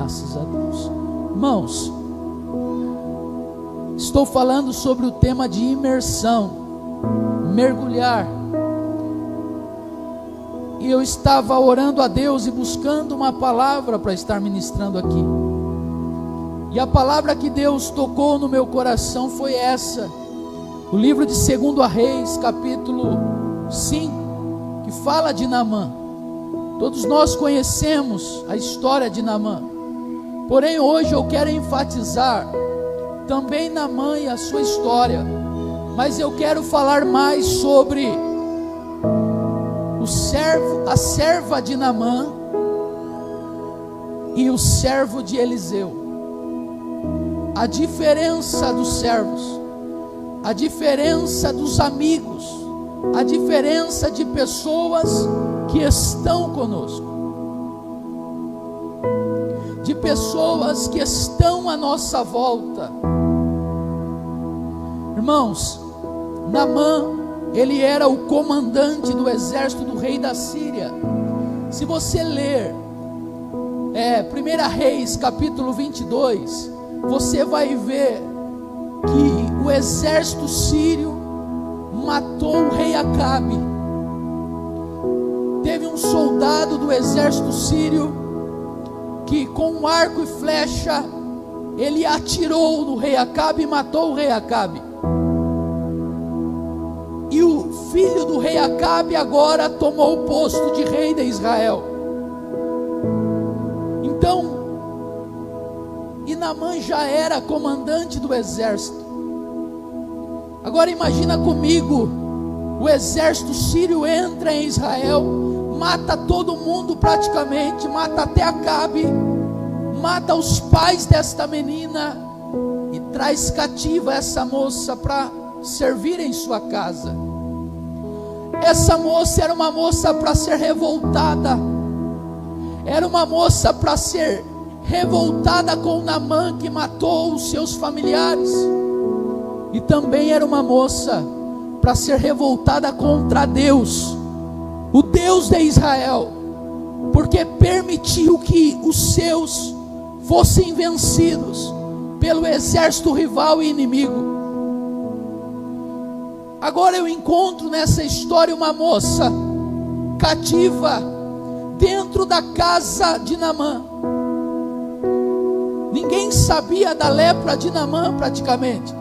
Graças a Deus. Irmãos, estou falando sobre o tema de imersão, mergulhar. E eu estava orando a Deus e buscando uma palavra para estar ministrando aqui. E a palavra que Deus tocou no meu coração foi essa. O livro de 2 Reis, capítulo 5, que fala de Naamã. Todos nós conhecemos a história de Naamã. Porém, hoje eu quero enfatizar também Naamã e a sua história. Mas eu quero falar mais sobre a serva de Naamã e o servo de Eliseu. A diferença dos servos, a diferença dos amigos, a diferença de pessoas que estão conosco, de pessoas que estão à nossa volta. Irmãos, Naamã, ele era o comandante do exército do rei da Síria. Se você ler 1 Reis capítulo 22, você vai ver que o exército sírio matou o rei Acabe. Teve um soldado do exército sírio que com um arco e flecha ele atirou no rei Acabe e matou o rei Acabe. E o filho do rei Acabe agora tomou o posto de rei de Israel. Então, e Naamã já era comandante do exército. Agora imagina comigo, o exército sírio entra em Israel, mata todo mundo praticamente, mata até Acabe, mata os pais desta menina e traz cativa essa moça para servir em sua casa. Essa moça era uma moça para ser revoltada, era uma moça para ser revoltada com Naamã que matou os seus familiares, e também era uma moça para ser revoltada contra Deus, o Deus de Israel, porque permitiu que os seus fossem vencidos pelo exército rival e inimigo. Agora eu encontro nessa história uma moça cativa dentro da casa de Naamã. Ninguém sabia da lepra de Naamã praticamente.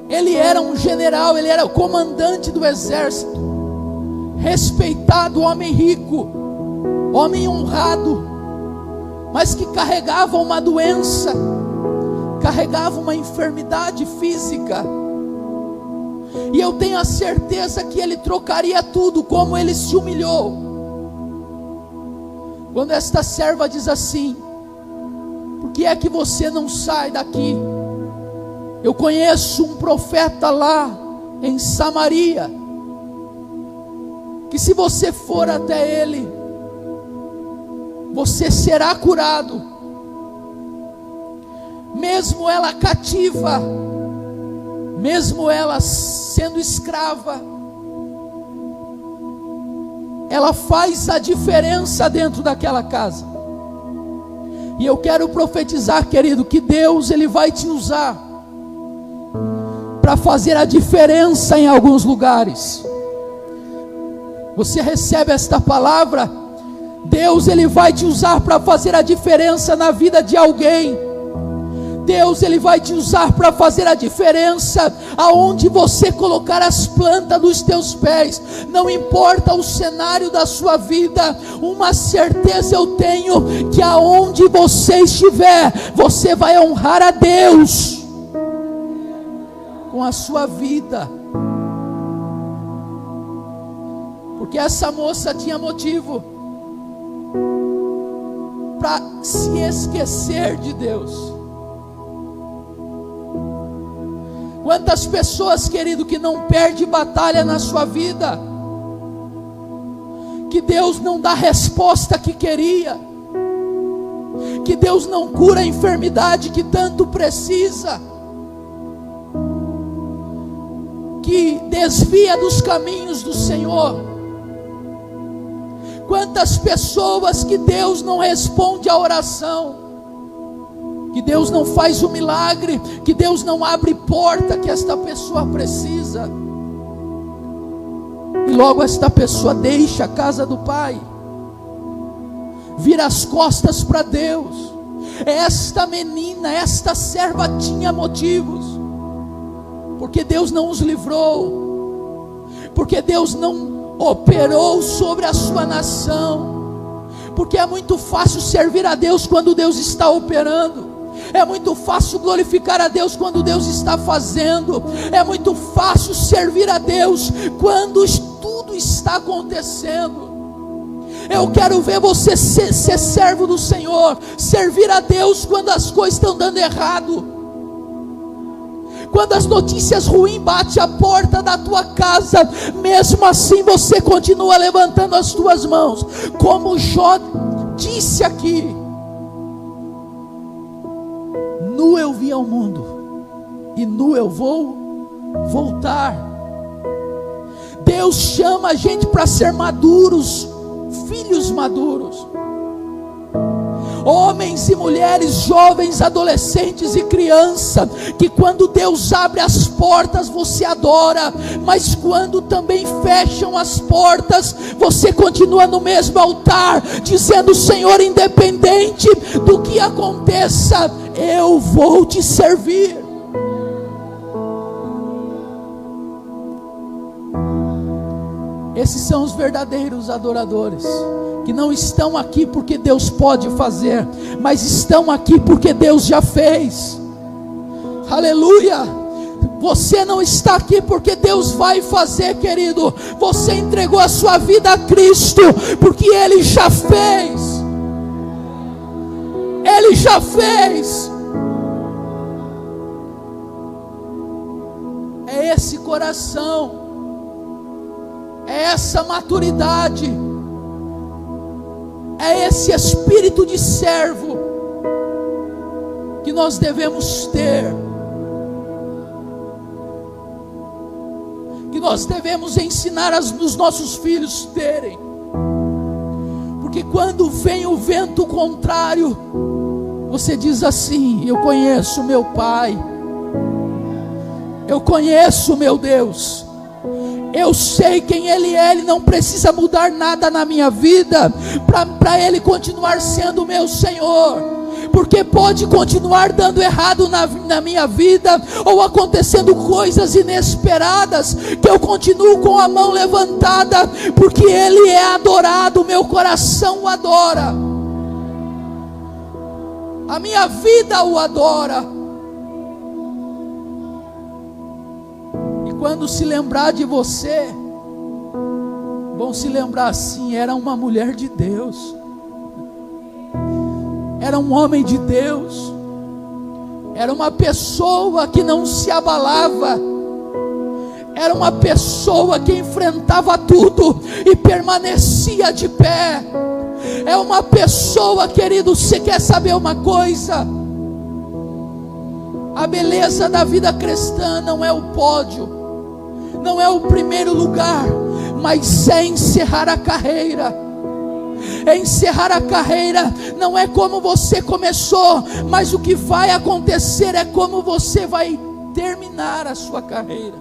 Ele era um general, ele era o comandante do exército, respeitado, homem rico, homem honrado, mas que carregava uma doença, carregava uma enfermidade física. E eu tenho a certeza que ele trocaria tudo, como ele se humilhou. Quando esta serva diz assim: por que é que você não sai daqui? Eu conheço um profeta lá em Samaria, que se você for até ele, você será curado. Mesmo ela cativa, mesmo ela sendo escrava, ela faz a diferença dentro daquela casa. E eu quero profetizar, querido, que Deus ele vai te usar para fazer a diferença em alguns lugares. Você recebe esta palavra? Deus ele vai te usar para fazer a diferença na vida de alguém. Deus ele vai te usar para fazer a diferença aonde você colocar as plantas dos teus pés. Não importa o cenário da sua vida, uma certeza eu tenho, que aonde você estiver, você vai honrar a Deus com a sua vida. Porque essa moça tinha motivo para se esquecer de Deus. Quantas pessoas, querido, que não perde batalha na sua vida, que Deus não dá a resposta que queria, que Deus não cura a enfermidade que tanto precisa, que desvia dos caminhos do Senhor. Quantas pessoas que Deus não responde a oração, que Deus não faz o milagre, que Deus não abre porta que esta pessoa precisa, e logo esta pessoa deixa a casa do Pai, vira as costas para Deus. Esta menina, esta serva tinha motivos, porque Deus não os livrou, porque Deus não operou sobre a sua nação, porque é muito fácil servir a Deus quando Deus está operando, é muito fácil glorificar a Deus quando Deus está fazendo, é muito fácil servir a Deus quando tudo está acontecendo. Eu quero ver você ser servo do Senhor, servir a Deus quando as coisas estão dando errado, quando as notícias ruins batem a porta da tua casa, mesmo assim você continua levantando as tuas mãos, como Jó disse aqui: nu eu vim ao mundo, e nu eu vou voltar. Deus chama a gente para ser maduros, filhos maduros, homens e mulheres, jovens, adolescentes e crianças, que quando Deus abre as portas você adora, mas quando também fecham as portas, você continua no mesmo altar, dizendo: Senhor, independente do que aconteça, eu vou te servir. Esses são os verdadeiros adoradores, que não estão aqui porque Deus pode fazer, mas estão aqui porque Deus já fez. Aleluia! Você não está aqui porque Deus vai fazer, querido. Você entregou a sua vida a Cristo porque Ele já fez. Ele já fez. É esse coração, é essa maturidade, é esse espírito de servo que nós devemos ter, que nós devemos ensinar os nossos filhos terem, porque quando vem o vento contrário, você diz assim: eu conheço meu Pai, eu conheço meu Deus, eu sei quem Ele é. Ele não precisa mudar nada na minha vida para Ele continuar sendo meu Senhor, porque pode continuar dando errado na minha vida, ou acontecendo coisas inesperadas, que eu continuo com a mão levantada, porque Ele é adorado, meu coração o adora, a minha vida o adora. Quando se lembrar de você, vão se lembrar assim: era uma mulher de Deus, era um homem de Deus, era uma pessoa que não se abalava, era uma pessoa que enfrentava tudo e permanecia de pé. É uma pessoa, querido, você quer saber uma coisa? A beleza da vida cristã não é o pódio, não é o primeiro lugar, mas é encerrar a carreira. É encerrar a carreira, não é como você começou, mas o que vai acontecer é como você vai terminar a sua carreira.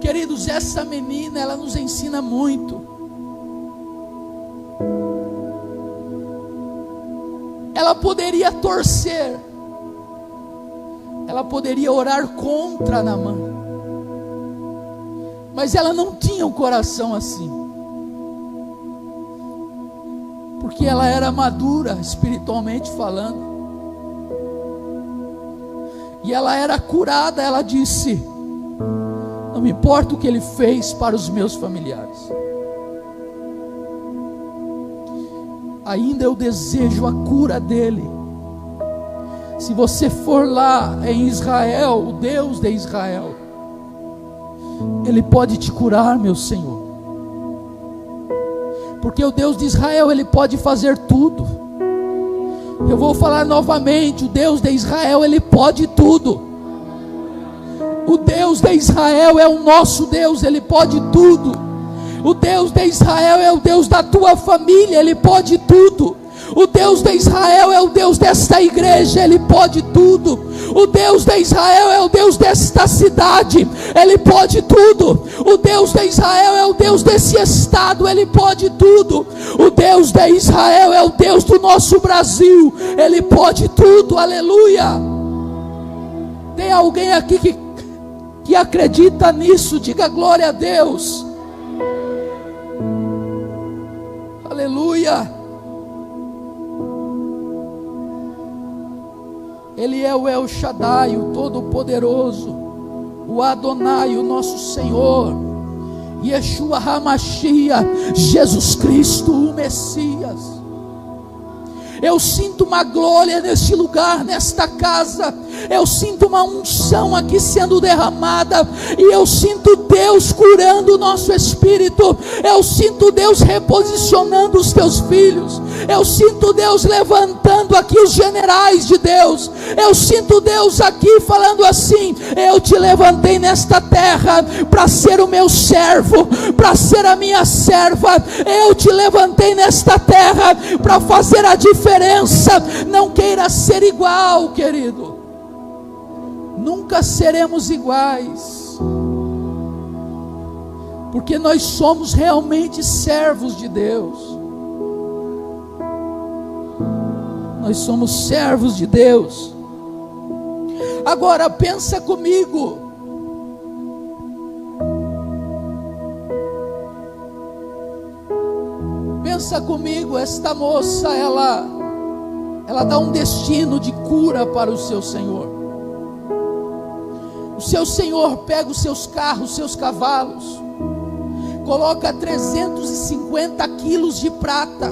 Queridos, essa menina, ela nos ensina muito. Ela poderia torcer, ela poderia orar contra Naamã, mas ela não tinha um coração assim, porque ela era madura espiritualmente falando, e ela era curada. Ela disse: não me importa o que ele fez para os meus familiares, ainda eu desejo a cura dele. Se você for lá em Israel, o Deus de Israel, Ele pode te curar, meu Senhor, porque o Deus de Israel, Ele pode fazer tudo. Eu vou falar novamente: o Deus de Israel, Ele pode tudo. O Deus de Israel é o nosso Deus, Ele pode tudo. O Deus de Israel é o Deus da tua família, Ele pode tudo. O Deus de Israel é o Deus desta igreja, Ele pode tudo. O Deus de Israel é o Deus desta cidade, Ele pode tudo. O Deus de Israel é o Deus desse estado, Ele pode tudo. O Deus de Israel é o Deus do nosso Brasil, Ele pode tudo, aleluia. Tem alguém aqui que acredita nisso? Diga glória a Deus, aleluia. Ele é o El Shaddai, o Todo-Poderoso, o Adonai, o nosso Senhor, Yeshua HaMashiach, Jesus Cristo, o Messias. Eu sinto uma glória neste lugar, nesta casa. Eu sinto uma unção aqui sendo derramada. E eu sinto Deus curando o nosso espírito. Eu sinto Deus reposicionando os teus filhos. Eu sinto Deus levantando aqui os generais de Deus. Eu sinto Deus aqui falando assim: eu te levantei nesta terra para ser o meu servo, para ser a minha serva. Eu te levantei nesta terra para fazer a diferença. Não queira ser igual, querido. Nunca seremos iguais, porque nós somos realmente servos de Deus. Nós somos servos de Deus. Agora pensa comigo. Pensa comigo, esta moça, ela dá um destino de cura para o seu Senhor. O seu Senhor pega os seus carros, os seus cavalos, coloca 350 quilos de prata,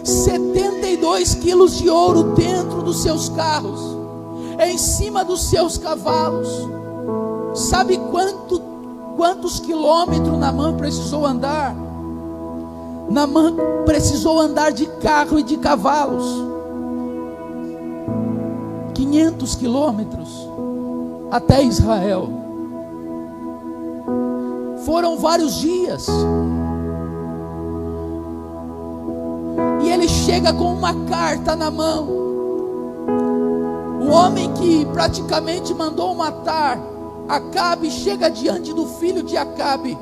72 quilos de ouro dentro dos seus carros, em cima dos seus cavalos. Sabe quantos quilômetros Naamã precisou andar? Naamã precisou andar de carro e de cavalos 500 quilômetros até Israel. Foram vários dias. E ele chega com uma carta na mão. O homem que praticamente mandou matar Acabe chega diante do filho de Acabe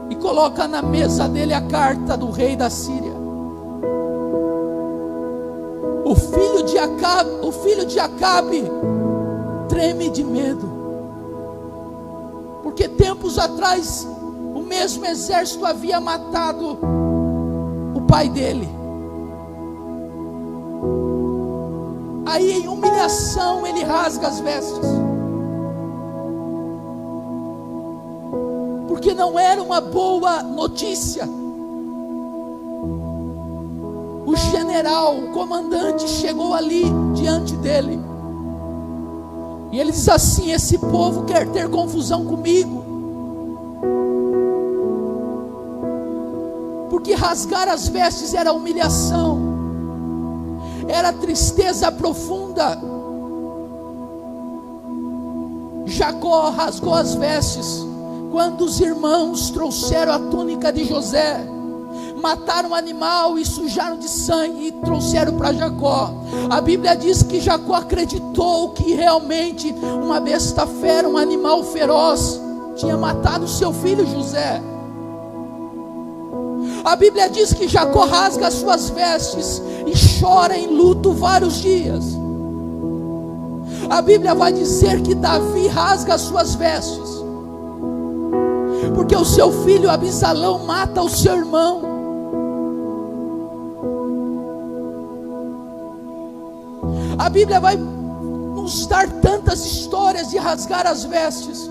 e coloca na mesa dele a carta do rei da Síria. O filho de Acabe treme de medo, porque tempos atrás o mesmo exército havia matado o pai dele. Aí em humilhação ele rasga as vestes, porque não era uma boa notícia. O general, o comandante chegou ali diante dele, e ele diz assim: esse povo quer ter confusão comigo, porque rasgar as vestes era humilhação, era tristeza profunda. Jacó rasgou as vestes quando os irmãos trouxeram a túnica de José, mataram um animal e sujaram de sangue e trouxeram para Jacó. A Bíblia diz que Jacó acreditou que realmente uma besta fera, um animal feroz, tinha matado seu filho José. A Bíblia diz que Jacó rasga as suas vestes e chora em luto vários dias. A Bíblia vai dizer que Davi rasga as suas vestes porque o seu filho Absalão mata o seu irmão. A Bíblia vai nos dar tantas histórias de rasgar as vestes.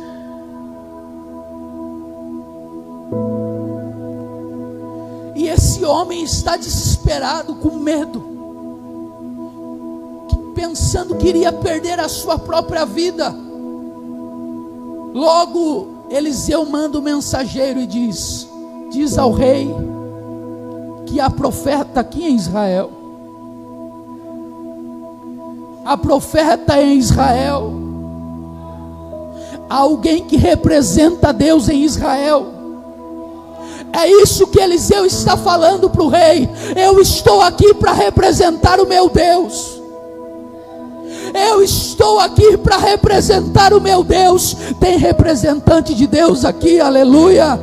E esse homem está desesperado, com medo, pensando que iria perder a sua própria vida. Logo Eliseu manda o mensageiro e diz ao rei que há profeta aqui em Israel. Há profeta em Israel. Há alguém que representa Deus em Israel. É isso que Eliseu está falando para o rei. Eu estou aqui para representar o meu Deus. Eu estou aqui para representar o meu Deus. Tem representante de Deus aqui, aleluia.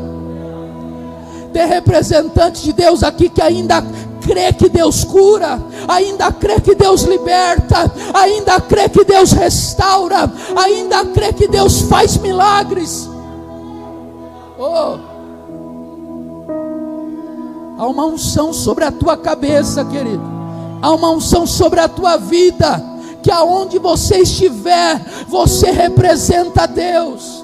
Tem representante de Deus aqui que ainda crê que Deus cura, ainda crê que Deus liberta, ainda crê que Deus restaura, ainda crê que Deus faz milagres. Oh, há uma unção sobre a tua cabeça, querido. Há uma unção sobre a tua vida, que aonde você estiver, você representa Deus.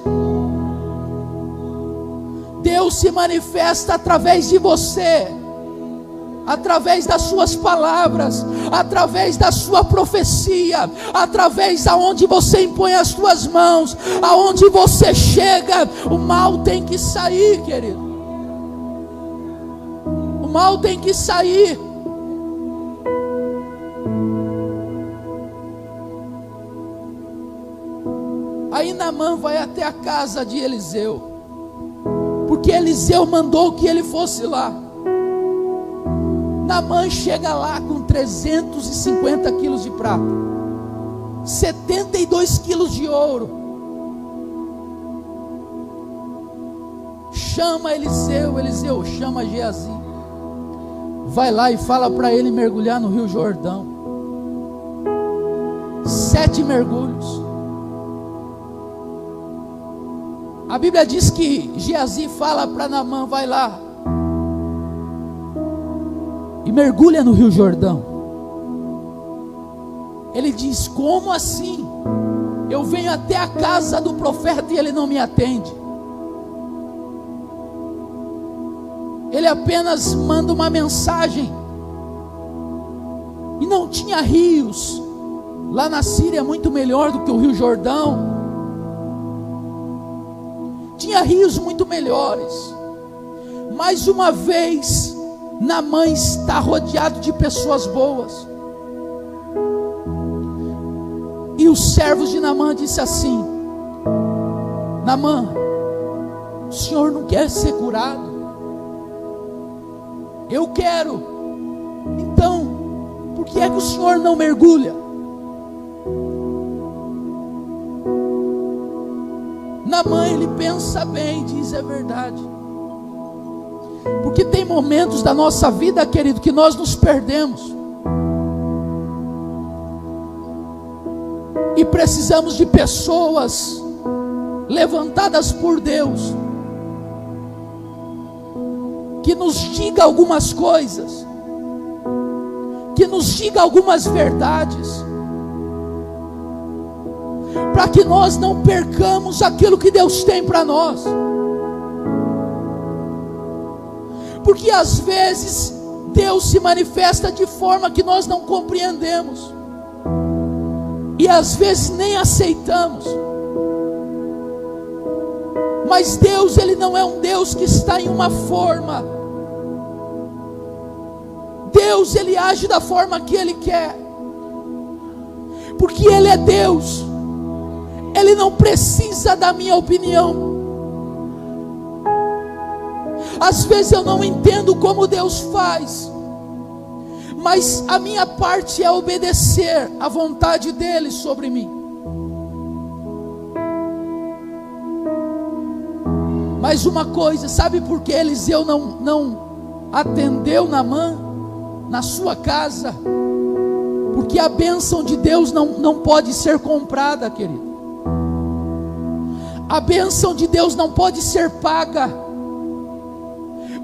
Deus se manifesta através de você, através das suas palavras, através da sua profecia, através aonde você impõe as suas mãos, aonde você chega. O mal tem que sair, querido. O mal tem que sair. Aí Naamã vai até a casa de Eliseu, porque Eliseu mandou que ele fosse lá. Naamã chega lá com 350 quilos de prata, 72 quilos de ouro. Chama Eliseu, Eliseu chama Geazi. Vai lá e fala para ele mergulhar no Rio Jordão. 7 mergulhos. A Bíblia diz que Geazi fala para Naamã: vai lá e mergulha no Rio Jordão. Ele diz: como assim? Eu venho até a casa do profeta e ele não me atende. Ele apenas manda uma mensagem. E não tinha rios lá na Síria muito melhor do que o Rio Jordão. Tinha rios muito melhores. Mais uma vez, Naamã está rodeado de pessoas boas. E os servos de Naamã disse assim: Naamã, o senhor não quer ser curado? Eu quero. Então, por que é que o senhor não mergulha? Naamã, ele pensa bem, diz: é verdade. Porque tem momentos da nossa vida, querido, que nós nos perdemos. E precisamos de pessoas levantadas por Deus, que nos diga algumas coisas, que nos diga algumas verdades, para que nós não percamos aquilo que Deus tem para nós. Porque às vezes Deus se manifesta de forma que nós não compreendemos, e às vezes nem aceitamos. Mas Deus, Ele não é um Deus que está em uma forma. Deus, Ele age da forma que Ele quer, porque Ele é Deus. Ele não precisa da minha opinião. Às vezes eu não entendo como Deus faz, mas a minha parte é obedecer à vontade dEle sobre mim. Mas uma coisa, sabe por que Eliseu não atendeu Naamã na sua casa? Porque a bênção de Deus não pode ser comprada, querido. A bênção de Deus não pode ser paga.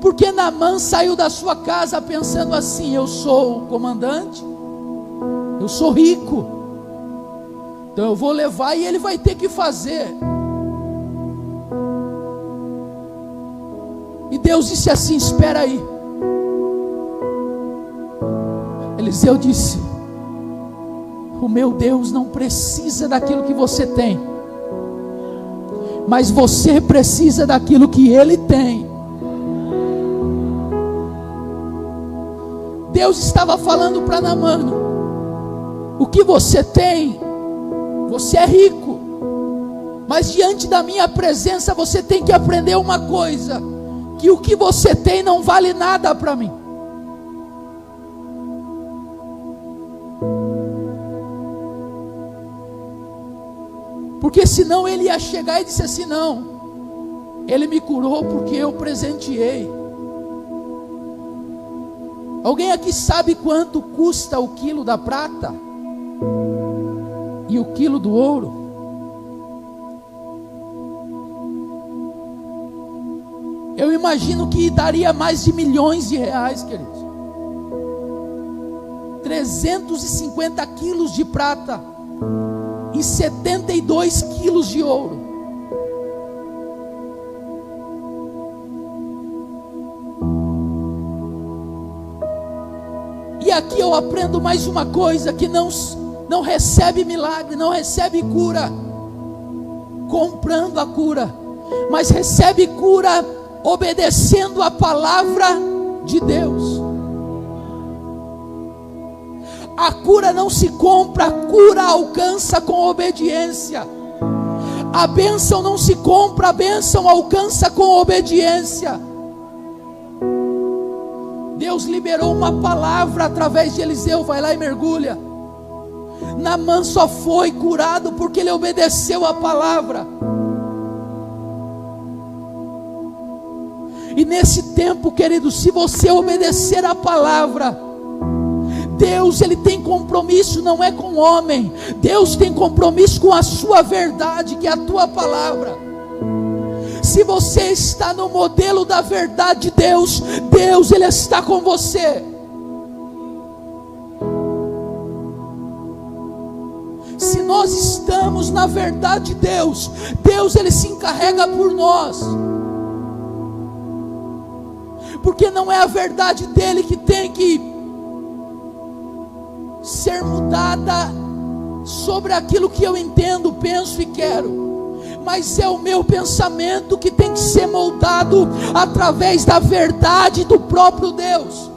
Porque Naamã saiu da sua casa pensando assim: eu sou o comandante, eu sou rico, então eu vou levar e ele vai ter que fazer. E Deus disse assim: espera aí. Eliseu disse: o meu Deus não precisa daquilo que você tem, mas você precisa daquilo que Ele tem. Deus estava falando para Naamã: o que você tem, você é rico, Mas diante da minha presença você tem que aprender uma coisa: que o que você tem não vale nada para mim. Porque senão ele ia chegar e disse assim: não, ele me curou porque eu presenteei. Alguém aqui sabe quanto custa o quilo da prata e o quilo do ouro? Eu imagino que daria mais de milhões de reais, queridos. 350 quilos de prata e 72 quilos de ouro. E aqui eu aprendo mais uma coisa: que não recebe milagre, não recebe cura comprando a cura, mas recebe cura obedecendo a palavra de Deus. A cura não se compra, a cura alcança com obediência. A bênção não se compra, a bênção alcança com obediência. Deus liberou uma palavra através de Eliseu: vai lá e mergulha. Naamã só foi curado porque ele obedeceu a palavra. E nesse tempo, querido, se você obedecer a palavra, Deus, Ele tem compromisso, não é com o homem. Deus tem compromisso com a sua verdade, que é a tua palavra. Se você está no modelo da verdade de Deus, Deus, Ele está com você. Se nós estamos na verdade de Deus, Deus, Ele se encarrega por nós. Porque não é a verdade dele que tem que ser mudada sobre aquilo que eu entendo, penso e quero, mas é o meu pensamento que tem que ser moldado através da verdade do próprio Deus.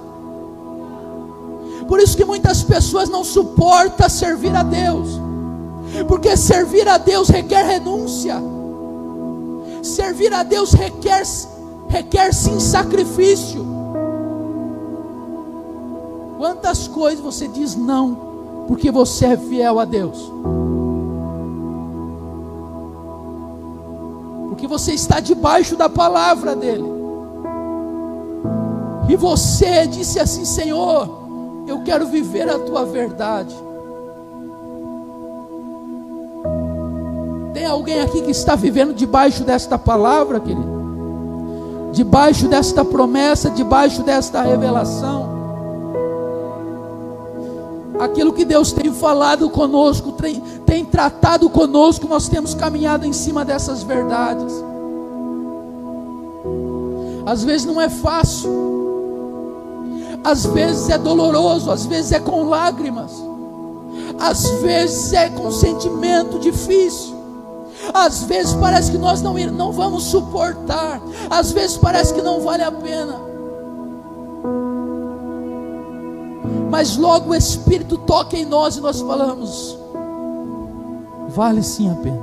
Por isso que muitas pessoas não suportam servir a Deus, porque servir a Deus requer renúncia. Servir a Deus requer sim sacrifício. Quantas coisas você diz não, porque você é fiel a Deus, porque você está debaixo da palavra dele, e você disse assim: Senhor, eu quero viver a tua verdade. Tem alguém aqui que está vivendo debaixo desta palavra, querido? Debaixo desta promessa, debaixo desta revelação? Aquilo que Deus tem falado conosco, tem tratado conosco, nós temos caminhado em cima dessas verdades. Às vezes não é fácil, às vezes é doloroso, às vezes é com lágrimas, às vezes é com sentimento difícil, às vezes parece que nós não vamos suportar, às vezes parece que não vale a pena, mas logo o Espírito toca em nós e nós falamos: vale sim a pena.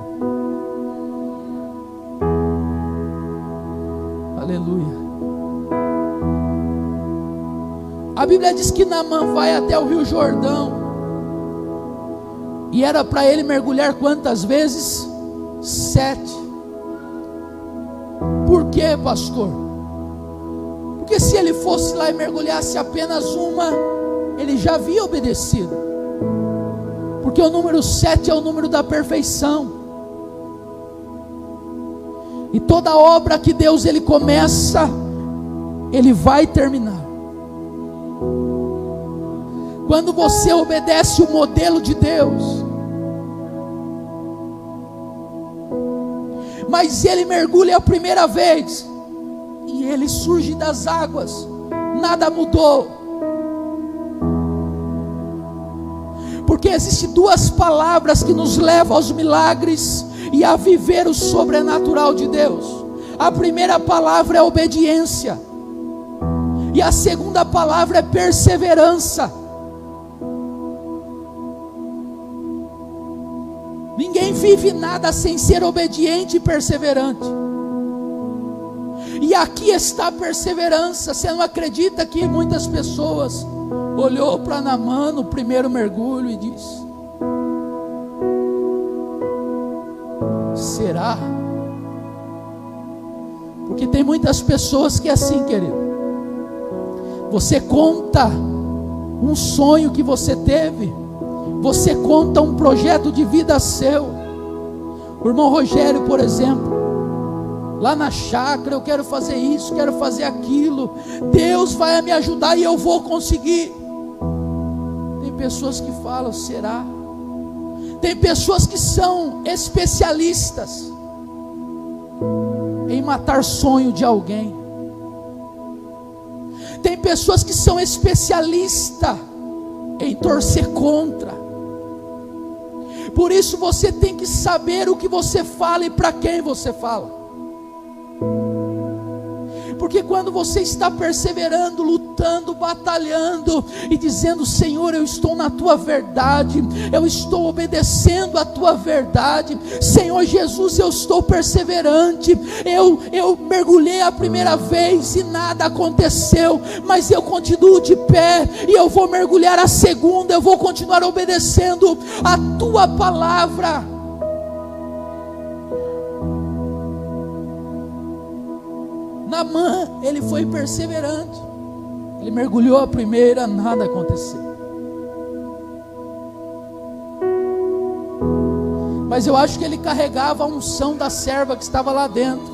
Aleluia. A Bíblia diz que Naamã vai até o Rio Jordão, e era para ele mergulhar quantas vezes? 7. Por quê, pastor? Porque se ele fosse lá e mergulhasse apenas uma, ele já havia obedecido. Porque o número 7 é o número da perfeição. E toda obra que Deus ele começa, ele vai terminar. Quando você obedece o modelo de Deus, mas ele mergulha a primeira vez e ele surge das águas, nada mudou. Porque existem duas palavras que nos levam aos milagres e a viver o sobrenatural de Deus. A primeira palavra é obediência, e a segunda palavra é perseverança. Ninguém vive nada sem ser obediente e perseverante. E aqui está a perseverança. Você não acredita que muitas pessoas olhou para Naamã no primeiro mergulho e disse: será? Porque tem muitas pessoas que é assim, querido. Você conta um sonho que você teve, você conta um projeto de vida seu. O irmão Rogério, por exemplo, lá na chácara, eu quero fazer isso, quero fazer aquilo, Deus vai me ajudar e eu vou conseguir. Tem pessoas que falam: será? Tem pessoas que são especialistas em matar sonho de alguém. Tem pessoas que são especialistas em torcer contra. Por isso você tem que saber o que você fala e para quem você fala. Porque quando você está perseverando, lutando, batalhando e dizendo: Senhor, eu estou na tua verdade, eu estou obedecendo a tua verdade, Senhor Jesus, eu estou perseverante, eu mergulhei a primeira vez e nada aconteceu, mas eu continuo de pé e eu vou mergulhar a segunda, eu vou continuar obedecendo a tua palavra. Naamã, ele foi perseverante. Ele mergulhou a primeira, nada aconteceu. Mas eu acho que ele carregava a unção da serva que estava lá dentro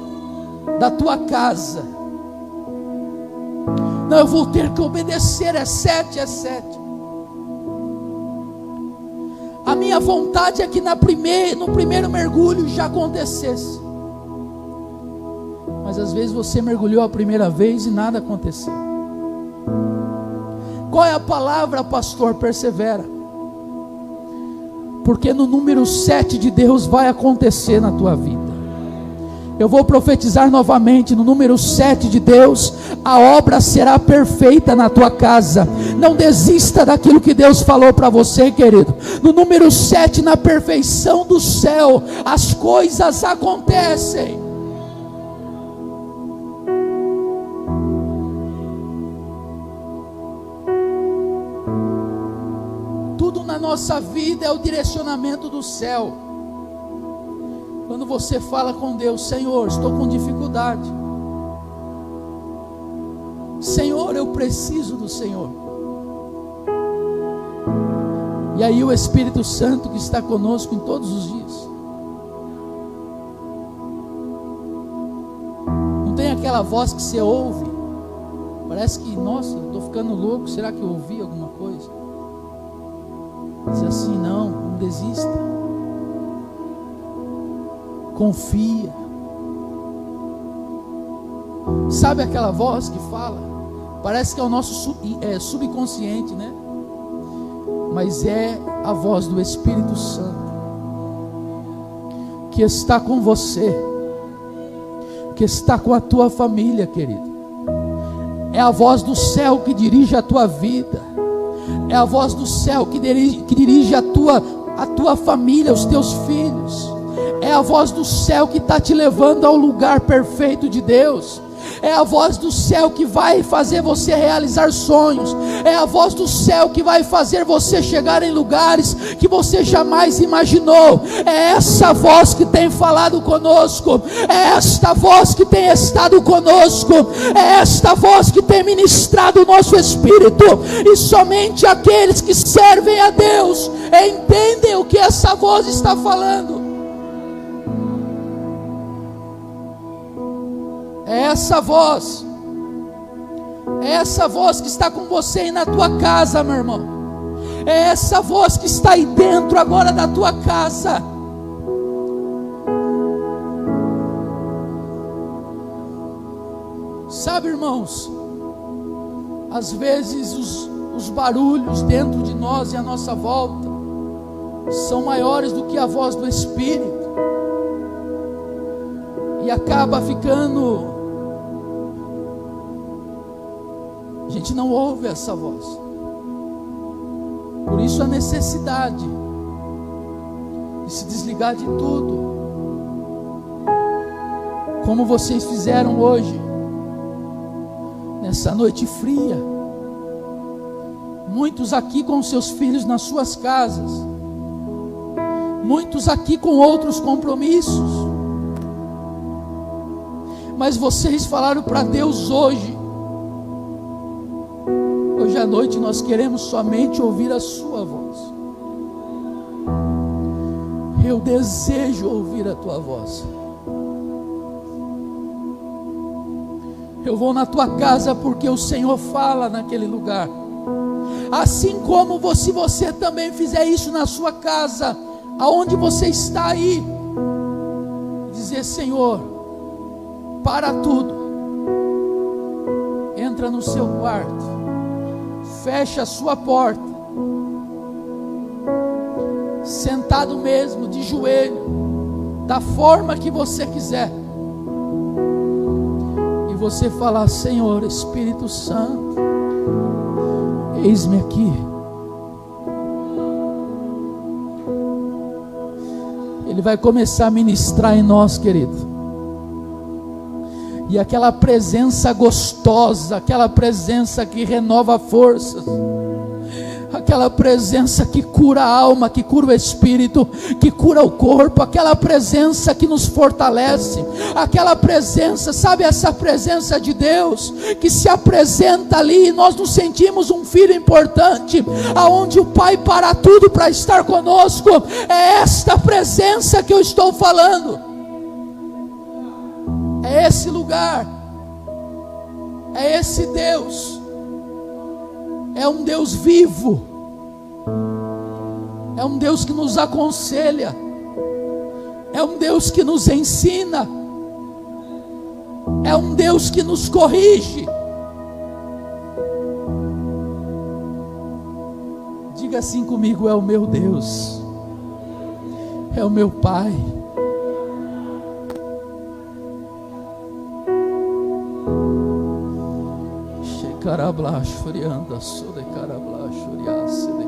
da tua casa. Não, eu vou ter que obedecer, é 7, é 7. A minha vontade é que no primeiro mergulho já acontecesse. Mas às vezes você mergulhou a primeira vez e nada aconteceu. Qual é a palavra, pastor? Persevera. Porque no número 7 de Deus vai acontecer na tua vida. Eu vou profetizar novamente: no número 7 de Deus, a obra será perfeita na tua casa. Não desista daquilo que Deus falou para você, querido. No número 7, na perfeição do céu, as coisas acontecem. Nossa vida é o direcionamento do céu. Quando você fala com Deus: Senhor, estou com dificuldade, Senhor, eu preciso do Senhor. E aí o Espírito Santo, que está conosco em todos os dias, não tem aquela voz que você ouve, parece que, nossa, eu estou ficando louco, será que eu ouvi alguma coisa? Diz assim: não desista, confia. Sabe aquela voz que fala? Parece que é o nosso subconsciente, né? Mas é a voz do Espírito Santo, que está com você, que está com a tua família, querido. É a voz do céu que dirige a tua vida. É a voz do céu que dirige a tua família, os teus filhos. É a voz do céu que está te levando ao lugar perfeito de Deus. É a voz do céu que vai fazer você realizar sonhos. É a voz do céu que vai fazer você chegar em lugares que você jamais imaginou. É essa voz que tem falado conosco. É esta voz que tem estado conosco. É esta voz que tem ministrado o nosso espírito. E somente aqueles que servem a Deus entendem o que essa voz está falando. É essa voz que está com você aí na tua casa, meu irmão. É essa voz que está aí dentro agora da tua casa. Sabe, irmãos, às vezes os barulhos dentro de nós e à nossa volta são maiores do que a voz do Espírito, e acaba ficando, a gente não ouve essa voz. Por isso a necessidade e se desligar de tudo, como vocês fizeram hoje, nessa noite fria. Muitos aqui com seus filhos nas suas casas, muitos aqui com outros compromissos, mas vocês falaram para Deus hoje à noite nós queremos somente ouvir a sua voz. Eu desejo ouvir a tua voz. Eu vou na tua casa porque o Senhor fala naquele lugar. Assim como se você também fizer isso na sua casa, aonde você está aí, dizer: Senhor, para tudo, entra no seu quarto, fecha a sua porta, sentado mesmo, de joelho, da forma que você quiser, e você falar: Senhor, Espírito Santo, eis-me aqui. Ele vai começar a ministrar em nós, querido. E aquela presença gostosa, aquela presença que renova forças, aquela presença que cura a alma, que cura o espírito, que cura o corpo, aquela presença que nos fortalece, aquela presença, sabe, essa presença de Deus, que se apresenta ali e nós nos sentimos um filho importante, aonde o Pai para tudo para estar conosco. É esta presença que eu estou falando. É esse lugar, é esse Deus, é um Deus vivo, é um Deus que nos aconselha, é um Deus que nos ensina, é um Deus que nos corrige. Diga assim comigo: é o meu Deus, é o meu Pai. Carablash, frianda, sode carablash, uriasse de